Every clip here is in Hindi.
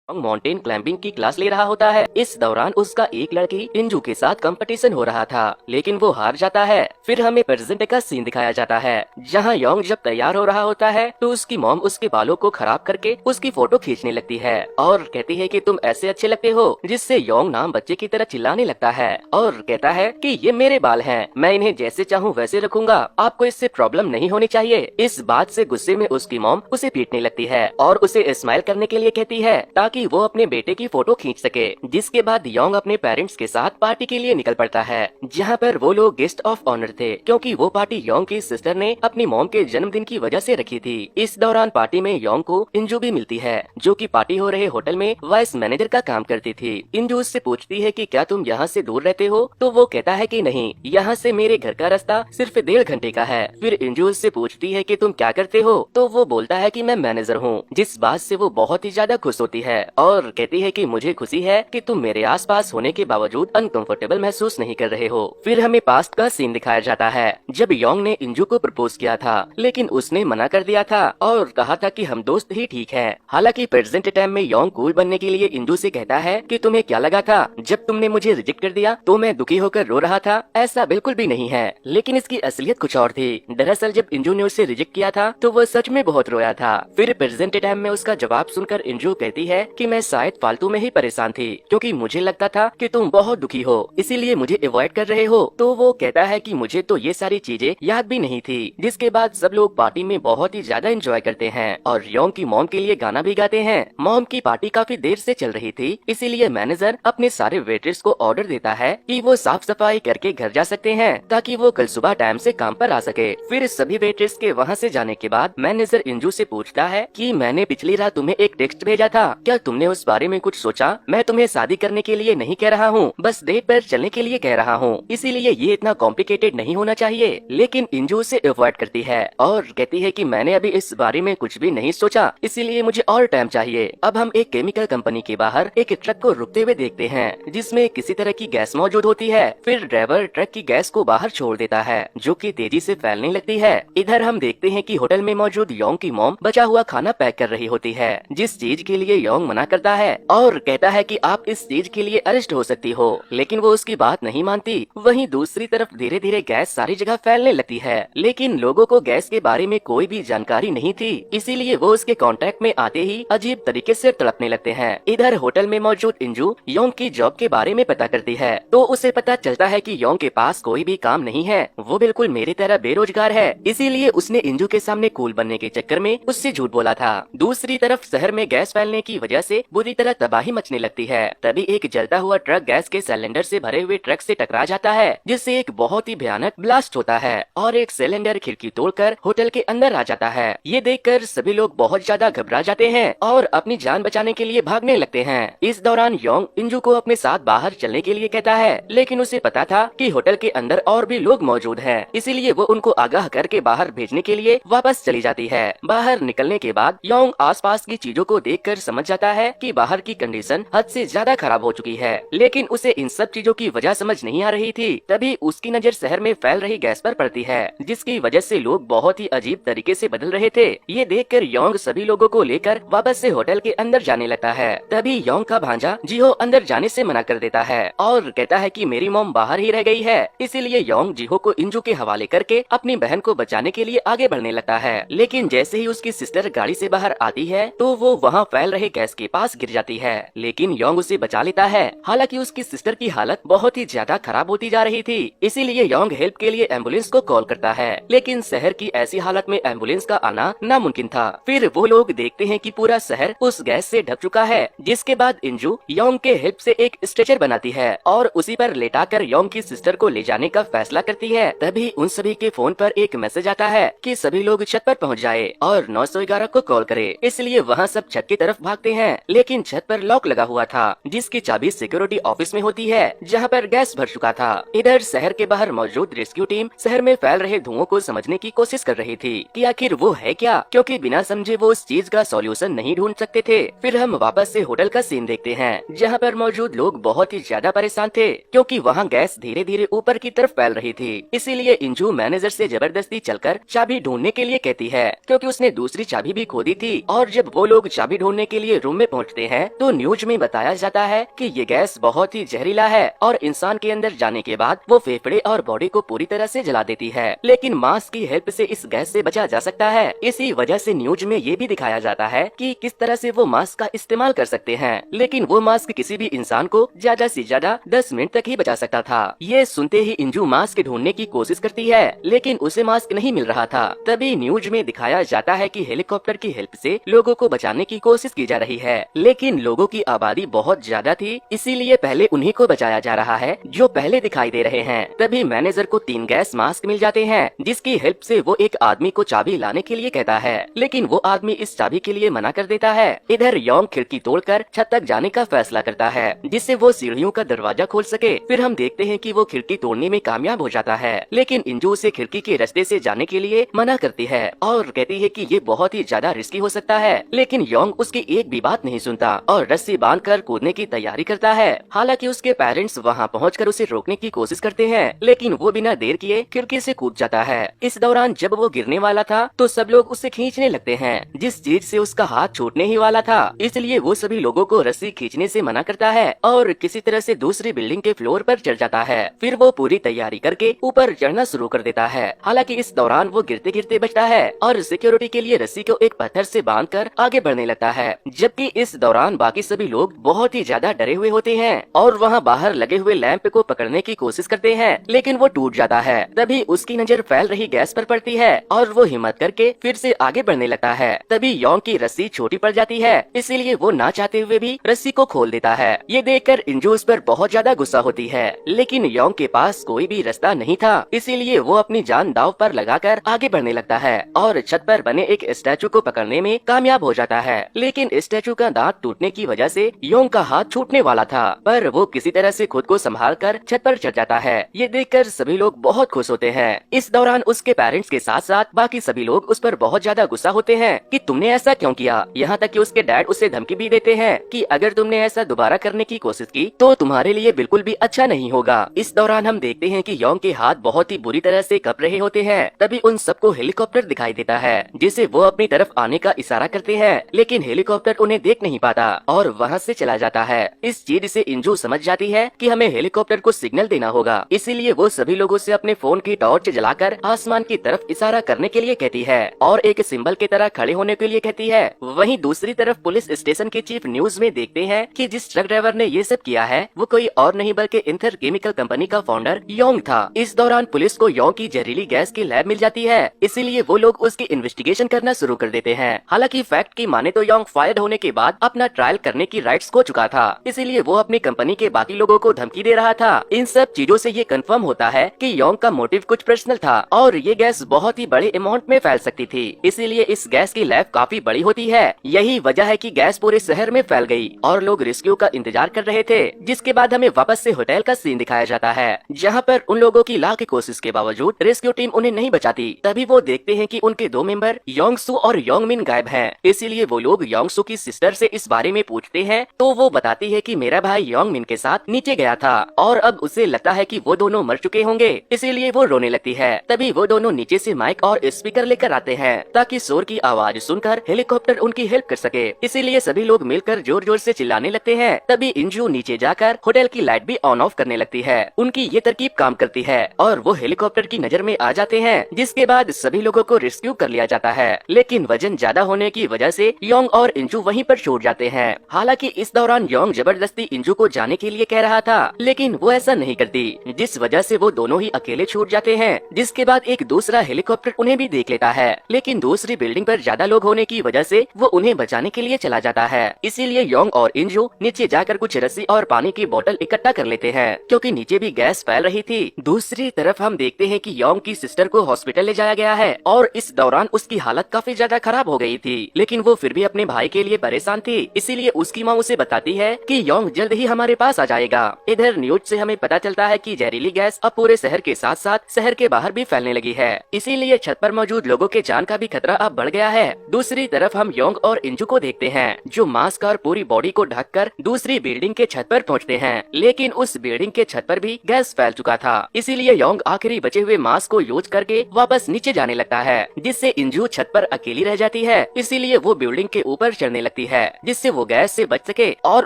माउंटेन क्लाइंबिंग की क्लास ले रहा होता है। इस दौरान उसका एक लड़की इंजू के साथ कंपटीशन हो रहा था, लेकिन वो हार जाता है। फिर हमें प्रेजेंट का सीन दिखाया जाता है, जहां योंग जब तैयार हो रहा होता है तो उसकी मॉम उसके बालों को खराब करके उसकी फोटो खींचने लगती है और कहती है कि तुम ऐसे अच्छे लगते हो, जिससे योंग नाम बच्चे की तरह चिल्लाने लगता है और कहता है कि ये मेरे बाल हैं, मैं इन्हें जैसे चाहूँ वैसे रखूंगा, आपको इससे प्रॉब्लम नहीं होनी चाहिए। इस बात से गुस्से में उसकी मॉम उसे पीटने लगती है और उसे स्माइल करने के लिए कहती है ताकि वो अपने बेटे की फोटो खींच सके। जिसके बाद योंग अपने पेरेंट्स के साथ पार्टी के लिए निकल पड़ता है, जहाँ पर वो लोग गेस्ट ऑफ ऑनर थे, क्योंकि वो पार्टी योंग की सिस्टर ने अपनी मॉम के जन्मदिन की वजह से रखी थी। इस दौरान पार्टी में योंग को इंजू भी मिलती है, जो कि पार्टी हो रहे होटल में वाइस मैनेजर का काम करती थी। इंजू उससे पूछती है कि क्या तुम यहाँ से दूर रहते हो, तो वो कहता है कि नहीं, यहाँ से मेरे घर का रास्ता सिर्फ 1.5 घंटे का है। फिर इंजू उससे पूछती है कि तुम क्या करते हो, तो वो बोलता है कि मैं मैनेजर हूँ, जिस बात से वो बहुत ही ज्यादा खुश होती है और कहती है कि मुझे खुशी है कि तुम मेरे आसपास होने के बावजूद अनकंफर्टेबल महसूस नहीं कर रहे हो। फिर हमें पास्ट का सीन दिखाया जाता है, जब योंग ने इंजू को प्रपोज किया था, लेकिन उसने मना कर दिया था और कहा था कि हम दोस्त ही ठीक हैं। हालांकि प्रेजेंट टाइम में योंग कूल बनने के लिए इंजू से कहता है कि तुम्हें क्या लगा था जब तुमने मुझे रिजेक्ट कर दिया तो मैं दुखी होकर रो रहा था, ऐसा बिल्कुल भी नहीं है। लेकिन इसकी असलियत कुछ और थी। दरअसल जब इंजू ने उसे रिजेक्ट किया था तो वो सच में बहुत रोया था। फिर प्रेजेंट टाइम में उसका जवाब सुनकर इंजू कहती है कि मैं शायद फालतू में ही परेशान थी, क्योंकि मुझे लगता था कि तुम बहुत दुखी हो, इसीलिए मुझे अवॉइड कर रहे हो। तो वो कहता है कि मुझे तो ये सारी चीजें याद भी नहीं थी। जिसके बाद सब लोग पार्टी में बहुत ही ज्यादा एंजॉय करते हैं और योंग की मॉम के लिए गाना भी गाते हैं। मॉम की पार्टी काफी देर से चल रही थी, इसीलिए मैनेजर अपने सारे वेटर्स को ऑर्डर देता है कि वो साफ सफाई करके घर जा सकते हैं, ताकि वो कल सुबह टाइम से काम पर आ सके। फिर सभी वेटर्स के वहाँ से जाने के बाद मैनेजर इंजू से पूछता है कि मैंने पिछली रात तुम्हें एक टेक्स्ट भेजा था, क्या तुमने उस बारे में कुछ सोचा? मैं तुम्हें शादी करने के लिए नहीं कह रहा हूँ, बस डेट पर चलने के लिए कह रहा हूँ, इसीलिए ये इतना कॉम्प्लिकेटेड नहीं होना चाहिए। लेकिन इंजू उसे अवॉइड करती है और कहती है कि मैंने अभी इस बारे में कुछ भी नहीं सोचा, इसीलिए मुझे और टाइम चाहिए। अब हम एक केमिकल कंपनी के बाहर एक ट्रक को रुकते हुए देखते हैं, जिसमें किसी तरह की गैस मौजूद होती है। फिर ड्राइवर ट्रक की गैस को बाहर छोड़ देता है, जो कि तेजी से फैलने लगती है। इधर हम देखते हैं कि होटल में मौजूद योंग की मॉम बचा हुआ खाना पैक कर रही होती है, जिस चीज के लिए योंग मना करता है और कहता है कि आप इस चीज के लिए अरेस्ट हो सकती हो, लेकिन वो उसकी बात नहीं मानती। वहीं दूसरी तरफ धीरे धीरे गैस सारी जगह फैलने लगती है, लेकिन लोगों को गैस के बारे में कोई भी जानकारी नहीं थी, इसीलिए वो उसके कांटेक्ट में आते ही अजीब तरीके से तड़पने लगते हैं। इधर होटल में मौजूद इंजू योंग की जॉब के बारे में पता करती है, तो उसे पता चलता है कि योंग के पास कोई भी काम नहीं है, वो बिल्कुल मेरी तरह बेरोजगार है, इसीलिए उसने इंजू के सामने कूल बनने के चक्कर में उससे झूठ बोला था। दूसरी तरफ शहर में गैस फैलने की वजह से बुरी तरह तबाही मचने लगती है। तभी एक जलता हुआ ट्रक गैस के सिलेंडर से भरे हुए ट्रक से टकरा जाता है, जिससे एक बहुत ही भयानक ब्लास्ट होता है और एक सिलेंडर खिड़की तोड़कर होटल के अंदर आ जाता है। ये देखकर सभी लोग बहुत ज्यादा घबरा जाते हैं और अपनी जान बचाने के लिए भागने लगते हैं। इस दौरान योंग इंजू को अपने साथ बाहर चलने के लिए कहता है, लेकिन उसे पता था कि होटल के अंदर और भी लोग मौजूद हैं, इसीलिए वो उनको आगाह करके बाहर भेजने के लिए वापस चली जाती है। बाहर निकलने के बाद योंग आसपास की चीजों को देखकर समझ जाता है कि बाहर की कंडीशन हद से ज्यादा खराब हो चुकी है, लेकिन उसे इन सब चीजों की वजह समझ नहीं आ रही थी। तभी उसकी नजर शहर में फैल रही गैस पर पड़ती है, जिसकी वजह से लोग बहुत ही अजीब तरीके से बदल रहे थे। ये देखकर योंग सभी लोगों को लेकर वापस से होटल के अंदर जाने लगता है। तभी योंग का भांजा जिहो अंदर जाने से मना कर देता है और कहता है कि मेरी मॉम बाहर ही रह गई है, इसीलिए योंग जिहो को इंजू के हवाले करके अपनी बहन को बचाने के लिए आगे बढ़ने लगता है। लेकिन जैसे ही उसकी सिस्टर गाड़ी से बाहर आती है तो वो वहाँ फैल रहे गैस के पास गिर जाती है, लेकिन योंग उसे बचा लेता है। हालांकि उसकी सिस्टर की हालत बहुत ही ज्यादा खराब होती जा रही थी, इसीलिए योंग हेल्प के लिए एम्बुलेंस को कॉल करता है, लेकिन शहर की ऐसी हालत में एम्बुलेंस का आना नामुमकिन था। फिर वो लोग देखते हैं कि पूरा शहर उस गैस से ढक चुका है, जिसके बाद इंजू योंग के हेल्प से एक स्ट्रेचर बनाती है और उसी पर लेटाकर योंग की सिस्टर को ले जाने का फैसला करती है। तभी उन सभी के फोन पर एक मैसेज आता है कि सभी लोग छत पर पहुंच जाए और 911 को कॉल करे। इसलिए वहाँ सब छत की तरफ भागते हैं, लेकिन छत पर लॉक लगा हुआ था, जिसकी चाबी सिक्योरिटी ऑफिस में होती है, जहाँ पर गैस भर चुका था। इधर शहर के बाहर मौजूद रेस्क्यू टीम शहर में फैल रहे धुओं को समझने की कोशिश कर रही थी कि आखिर वो है क्या, क्योंकि बिना समझे वो उस चीज का सॉल्यूशन नहीं ढूंढ सकते थे। फिर हम वापस से होटल का सीन देखते हैं, जहाँ पर मौजूद लोग बहुत ही ज्यादा परेशान थे, क्योंकि वहाँ गैस धीरे धीरे ऊपर की तरफ फैल रही थी। इसीलिए इंजू मैनेजर से जबरदस्ती चलकर चाबी ढूंढने के लिए कहती है, क्योंकि उसने दूसरी चाबी भी खो दी थी। और जब वो लोग चाबी ढूंढने के लिए रूम रूम में पहुंचते हैं तो न्यूज में बताया जाता है कि ये गैस बहुत ही जहरीला है और इंसान के अंदर जाने के बाद वो फेफड़े और बॉडी को पूरी तरह से जला देती है, लेकिन मास्क की हेल्प से इस गैस से बचा जा सकता है। इसी वजह से न्यूज में ये भी दिखाया जाता है कि किस तरह से वो मास्क का इस्तेमाल कर सकते हैं, लेकिन वो मास्क किसी भी इंसान को ज्यादा से ज्यादा 10 मिनट तक ही बचा सकता था। ये सुनते ही इंजू मास्क ढूंढने की कोशिश करती है, लेकिन उसे मास्क नहीं मिल रहा था। तभी न्यूज में दिखाया जाता है कि हेलीकॉप्टर की हेल्प से लोगों को बचाने की कोशिश की जा रही है, लेकिन लोगों की आबादी बहुत ज्यादा थी, इसीलिए पहले उन्हीं को बचाया जा रहा है जो पहले दिखाई दे रहे हैं। तभी मैनेजर को 3 गैस मास्क मिल जाते हैं, जिसकी हेल्प से वो एक आदमी को चाबी लाने के लिए कहता है, लेकिन वो आदमी इस चाबी के लिए मना कर देता है। इधर योंग खिड़की तोड़कर छत तक जाने का फैसला करता है, जिससे वो सीढ़ियों का दरवाजा खोल सके। फिर हम देखते हैं कि वो खिड़की तोड़ने में कामयाब हो जाता है, लेकिन इंजू उसे खिड़की के रास्ते से जाने के लिए मना करती है और कहती है कि ये बहुत ही ज्यादा रिस्की हो सकता है, लेकिन योंग उसकी एक भी बात नहीं सुनता और रस्सी बांधकर कूदने की तैयारी करता है। हालांकि उसके पेरेंट्स वहां पहुंचकर उसे रोकने की कोशिश करते हैं, लेकिन वो बिना देर किए खिड़की से कूद जाता है। इस दौरान जब वो गिरने वाला था तो सब लोग उसे खींचने लगते हैं, जिस चीज से उसका हाथ छूटने ही वाला था, इसलिए वो सभी लोगों को रस्सी खींचने से मना करता है और किसी तरह से दूसरी बिल्डिंग के फ्लोर पर चढ़ जाता है। फिर वो पूरी तैयारी करके ऊपर चढ़ना शुरू कर देता है। हालांकि इस दौरान वो गिरते गिरते बचता है और सिक्योरिटी के लिए रस्सी को एक पत्थर से बांधकर आगे बढ़ने लगता है, जबकि इस दौरान बाकी सभी लोग बहुत ही ज्यादा डरे हुए होते हैं और वहाँ बाहर लगे हुए लैंप को पकड़ने की कोशिश करते हैं, लेकिन वो टूट जाता है। तभी उसकी नजर फैल रही गैस पर पड़ती है और वो हिम्मत करके फिर से आगे बढ़ने लगता है। तभी योंग की रस्सी छोटी पड़ जाती है, इसीलिए वो ना चाहते हुए भी रस्सी को खोल देता है। ये देखकर इंजू उस पर बहुत ज्यादा गुस्सा होती है, लेकिन योंग के पास कोई भी रास्ता नहीं था, इसीलिए वो अपनी जान दांव पर लगाकर आगे बढ़ने लगता है और छत पर बने एक स्टैचू को पकड़ने में कामयाब हो जाता है। लेकिन स्टैचू का दांत टूटने की वजह से योंग का हाथ छूटने वाला था, पर वो किसी तरह से खुद को संभाल कर छत पर चढ़ जाता है। ये देखकर सभी लोग बहुत खुश होते हैं। इस दौरान उसके पेरेंट्स के साथ साथ बाकी सभी लोग उस पर बहुत ज्यादा गुस्सा होते हैं कि तुमने ऐसा क्यों किया। यहाँ तक कि उसके डैड उसे धमकी भी देते हैं कि अगर तुमने ऐसा दोबारा करने की कोशिश की तो तुम्हारे लिए बिल्कुल भी अच्छा नहीं होगा। इस दौरान हम देखते हैं कि योंग के हाथ बहुत ही बुरी तरह से कप रहे होते हैं। तभी उन सबको हेलीकॉप्टर दिखाई देता है, जिसे वो अपनी तरफ आने का इशारा करते हैं, लेकिन हेलीकॉप्टर उन्हें देख नहीं पाता और वहाँ से चला जाता है। इस चीज से इंजू समझ जाती है कि हमें हेलीकॉप्टर को सिग्नल देना होगा, इसीलिए वो सभी लोगों से अपने फोन की टॉर्च जलाकर आसमान की तरफ इशारा करने के लिए कहती है और एक सिंबल की तरह खड़े होने के लिए कहती है। वहीं दूसरी तरफ पुलिस स्टेशन के चीफ न्यूज में देखते हैं कि जिस ट्रक ड्राइवर ने ये सब किया है वो कोई और नहीं बल्कि इंथर केमिकल कंपनी का फाउंडर योंग था। इस दौरान पुलिस को योंग की जहरीली गैस की लैब मिल जाती है, इसीलिए वो लोग उसकी इन्वेस्टिगेशन करना शुरू कर देते हैं। हालांकि फैक्ट की माने तो योंग फायर्ड होने के बाद अपना ट्रायल करने की राइट्स खो चुका था, इसीलिए वो अपनी कंपनी के बाकी लोगों को धमकी दे रहा था। इन सब चीजों से ये कंफर्म होता है कि योंग का मोटिव कुछ पर्सनल था और ये गैस बहुत ही बड़े अमाउंट में फैल सकती थी, इसीलिए इस गैस की लैब काफी बड़ी होती है। यही वजह है कि गैस पूरे शहर में फैल गई और लोग रेस्क्यू का इंतजार कर रहे थे। जिसके बाद हमें वापस से होटल का सीन दिखाया जाता है, जहाँ पर उन लोगों की लाख की कोशिश के बावजूद रेस्क्यू टीम उन्हें नहीं बचाती। तभी वो देखते हैं कि उनके 2 मेंबर योंग सू और योंग मिन गायब हैं, इसीलिए वो लोग योंग सू की सिस्टर से इस बारे में पूछते हैं, तो वो बताती है कि मेरा भाई योंग मिन के साथ नीचे गया था और अब उसे लगता है कि वो दोनों मर चुके होंगे, इसीलिए वो रोने लगती है। तभी वो दोनों नीचे से माइक और स्पीकर लेकर आते हैं ताकि शोर की आवाज सुनकर हेलीकॉप्टर उनकी हेल्प कर सके, इसीलिए सभी लोग मिलकर जोर जोर से चिल्लाने लगते हैं। तभी इंजू नीचे जाकर होटल की लाइट भी ऑन ऑफ करने लगती है। उनकी ये तरकीब काम करती है और वो हेलीकॉप्टर की नजर में आ जाते हैं, जिसके बाद सभी लोगों को रेस्क्यू कर लिया जाता है। लेकिन वजन ज्यादा होने की वजह से योंग और इंजू वहीं पर छूट जाते हैं। हालांकि इस दौरान योंग जबरदस्ती इंजू को जाने के लिए कह रहा था, लेकिन वो ऐसा नहीं करती, जिस वजह से वो दोनों ही अकेले छूट जाते हैं। जिसके बाद एक दूसरा हेलीकॉप्टर उन्हें भी देख लेता है, लेकिन दूसरी बिल्डिंग पर ज्यादा लोग होने की वजह से वो उन्हें बचाने के लिए चला जाता है। इसीलिए योंग और इंजू नीचे जाकर कुछ रस्सी और पानी की बोतल इकट्ठा कर लेते हैं, क्योंकि नीचे भी गैस फैल रही थी। दूसरी तरफ हम देखते हैं कि योंग की सिस्टर को हॉस्पिटल ले जाया गया है और इस दौरान उसकी हालत काफी ज्यादा खराब हो गई थी, लेकिन वो फिर भी अपने भाई के लिए परेशान थी, इसीलिए उसकी माँ उसे बताती है कि योंग जल्द ही हमारे पास आ जाएगा। इधर न्यूज से हमें पता चलता है कि जहरीली गैस अब पूरे शहर के साथ साथ शहर के बाहर भी फैलने लगी है, इसीलिए छत पर मौजूद लोगों के जान का भी खतरा अब बढ़ गया है। दूसरी तरफ हम योंग और इंजू को देखते हैं, जो मास्क और पूरी बॉडी को ढककर दूसरी बिल्डिंग के छत पर पहुंचते हैं, लेकिन उस बिल्डिंग के छत पर भी गैस फैल चुका था, इसीलिए योंग आखिरी बचे हुए मास्क को यूज करके वापस नीचे जाने लगता है, जिससे इंजू छत पर अकेली रह जाती है, इसीलिए वो बिल्डिंग के ऊपर चढ़ने लगती जाती है जिससे वो गैस से बच सके, और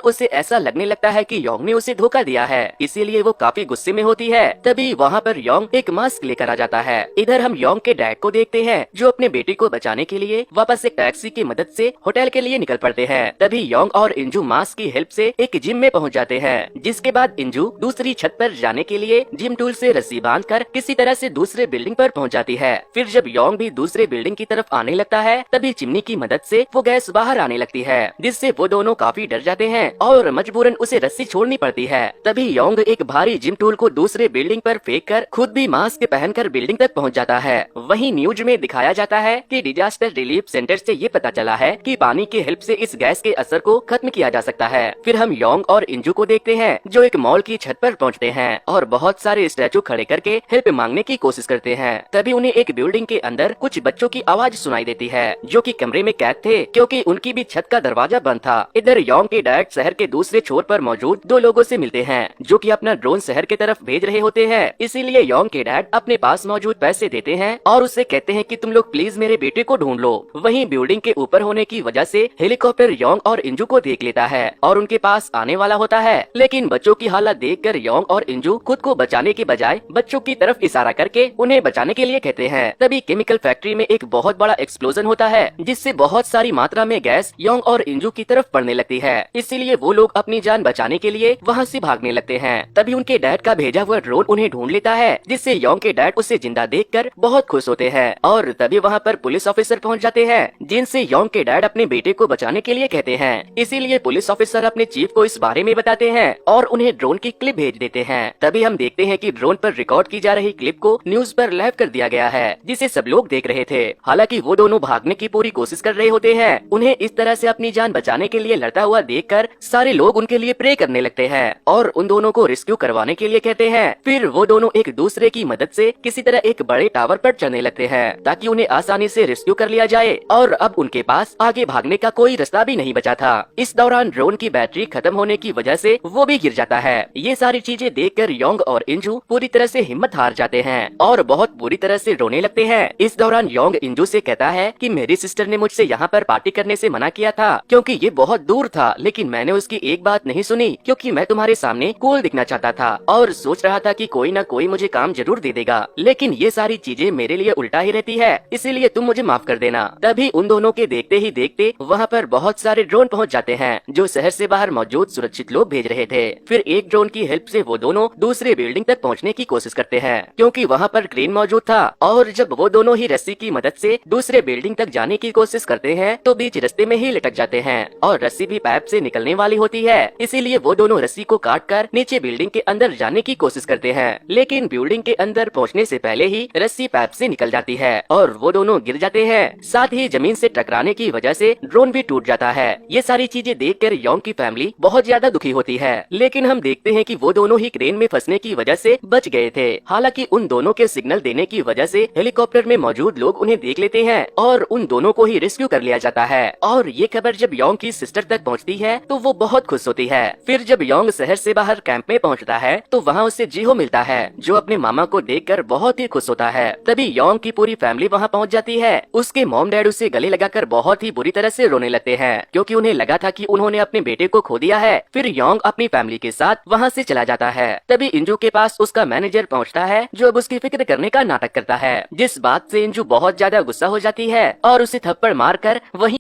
उसे ऐसा लगने लगता है कि योंग ने उसे धोखा दिया है, इसीलिए वो काफी गुस्से में होती है। तभी वहाँ पर योंग एक मास्क लेकर आ जाता है। इधर हम योंग के डैड को देखते हैं जो अपने बेटे को बचाने के लिए वापस एक टैक्सी की मदद से होटल के लिए निकल पड़ते हैं। तभी योंग और इंजू मास्क की हेल्प से एक जिम में पहुँच जाते हैं, जिसके बाद इंजू दूसरी छत पर जाने के लिए जिम टूल से रस्सी बांधकर किसी तरह से दूसरे बिल्डिंग पर पहुंच जाती है। फिर जब योंग भी दूसरे बिल्डिंग की तरफ आने लगता है तभी चिमनी की मदद से वो गैस बाहर आने लगती है, जिससे वो दोनों काफी डर जाते हैं और मजबूरन उसे रस्सी छोड़नी पड़ती है। तभी योंग एक भारी जिम टूल को दूसरे बिल्डिंग पर फेंक कर खुद भी मास्क पहनकर बिल्डिंग तक पहुंच जाता है। वहीं न्यूज में दिखाया जाता है कि डिजास्टर रिलीफ सेंटर से ये पता चला है कि पानी की हेल्प से इस गैस के असर को खत्म किया जा सकता है। फिर हम योंग और इंजू को देखते हैं जो एक मॉल की छत पर पहुंचते हैं और बहुत सारे स्टैचू खड़े करके हेल्प मांगने की कोशिश करते हैं। तभी उन्हें एक बिल्डिंग के अंदर कुछ बच्चों की आवाज सुनाई देती है जो कि कमरे में कैद थे क्योंकि उनकी भी छत का दरवाजा बंद था। इधर योंग के डैड शहर के दूसरे छोर पर मौजूद दो लोगों से मिलते हैं जो कि अपना ड्रोन शहर की तरफ भेज रहे होते हैं, इसीलिए योंग के डैड अपने पास मौजूद पैसे देते हैं और उससे कहते हैं कि तुम लोग प्लीज मेरे बेटे को ढूंढ लो। वहीं बिल्डिंग के ऊपर होने की वजह से हेलीकॉप्टर योंग और इंजू को देख लेता है और उनके पास आने वाला होता है, लेकिन बच्चों की हालत देखकर योंग और इंजू खुद को बचाने के बजाय बच्चों की तरफ इशारा करके उन्हें बचाने के लिए कहते हैं। तभी केमिकल फैक्ट्री में एक बहुत बड़ा एक्सप्लोजन होता है जिससे बहुत सारी मात्रा में गैस योंग और इंजू की तरफ पड़ने लगती है, इसीलिए वो लोग अपनी जान बचाने के लिए वहाँ से भागने लगते हैं। तभी उनके डैड का भेजा हुआ ड्रोन उन्हें ढूंढ लेता है जिससे योंग के डैड उसे जिंदा देखकर बहुत खुश होते हैं और तभी वहाँ पर पुलिस ऑफिसर पहुँच जाते हैं जिनसे योंग के डैड अपने बेटे को बचाने के लिए कहते हैं। इसीलिए पुलिस ऑफिसर अपने चीफ को इस बारे में बताते हैं और उन्हें ड्रोन की क्लिप भेज देते हैं। तभी हम देखते हैं कि ड्रोन पर रिकॉर्ड की जा रही क्लिप को न्यूज पर लाइव कर दिया गया है जिसे सब लोग देख रहे थे। हालांकि वो दोनों भागने की पूरी कोशिश कर रहे होते हैं। उन्हें इस तरह से अपनी जान बचाने के लिए लड़ता हुआ देखकर सारे लोग उनके लिए प्रे करने लगते हैं और उन दोनों को रेस्क्यू करवाने के लिए कहते हैं। फिर वो दोनों एक दूसरे की मदद से किसी तरह एक बड़े टावर पर चढ़ने लगते हैं ताकि उन्हें आसानी से रेस्क्यू कर लिया जाए और अब उनके पास आगे भागने का कोई रास्ता भी नहीं बचा था। इस दौरान ड्रोन की बैटरी खत्म होने की वजह से वो भी गिर जाता है। ये सारी चीजें देखकर योंग और इंजू पूरी तरह से हिम्मत हार जाते हैं और बहुत बुरी तरह से रोने लगते हैं। इस दौरान योंग इंजू से कहता है कि मेरी सिस्टर ने मुझसे यहाँ पर पार्टी करने से मना किया था क्योंकि ये बहुत दूर था, लेकिन मैंने उसकी एक बात नहीं सुनी क्योंकि मैं तुम्हारे सामने कूल दिखना चाहता था और सोच रहा था कि कोई न कोई मुझे काम जरूर दे देगा, लेकिन ये सारी चीजें मेरे लिए उल्टा ही रहती है, इसीलिए तुम मुझे माफ कर देना। तभी उन दोनों के देखते ही देखते वहाँ पर बहुत सारे ड्रोन पहुँच जाते हैं जो शहर से बाहर मौजूद सुरक्षित लोग भेज रहे थे। फिर एक ड्रोन की हेल्प से वो दोनों दूसरे बिल्डिंग तक पहुँचने की कोशिश करते हैं क्योंकि वहाँ पर क्रेन मौजूद था और जब वो दोनों ही रस्सी की मदद से दूसरे बिल्डिंग तक जाने की कोशिश करते हैं तो बीच रास्ते में ही लटक जाते हैं और रस्सी भी पाइप से निकलने वाली होती है, इसीलिए वो दोनों रस्सी को काटकर नीचे बिल्डिंग के अंदर जाने की कोशिश करते हैं, लेकिन बिल्डिंग के अंदर पहुंचने से पहले ही रस्सी पाइप से निकल जाती है और वो दोनों गिर जाते हैं। साथ ही जमीन से टकराने की वजह से ड्रोन भी टूट जाता है। ये सारी चीजें देखकर योंग की फैमिली बहुत ज्यादा दुखी होती है, लेकिन हम देखते हैं कि वो दोनों ही क्रेन में फंसने की वजह से बच गए थे। हालांकि उन दोनों के सिग्नल देने की वजह से हेलीकॉप्टर में मौजूद लोग उन्हें देख लेते हैं और उन दोनों को ही रेस्क्यू कर लिया जाता है। और ये खबर जब योंग की सिस्टर तक पहुंचती है तो वो बहुत खुश होती है। फिर जब योंग शहर से बाहर कैंप में पहुंचता है तो वहाँ उसे जीहो मिलता है जो अपने मामा को देखकर बहुत ही खुश होता है। तभी योंग की पूरी फैमिली वहाँ पहुँच जाती है। उसके मॉम डैड उसे गले लगाकर बहुत ही बुरी तरह से रोने लगते हैं क्योंकि उन्हें लगा था कि उन्होंने अपने बेटे को खो दिया है। फिर योंग अपनी फैमिली के साथ वहाँ से चला जाता है। तभी इंजू के पास उसका मैनेजर पहुँचता है जो अब उसकी फिक्र करने का नाटक करता है, जिस बात से इंजू बहुत ज्यादा गुस्सा हो जाती है और उसे थप्पड़ मारकर वहीं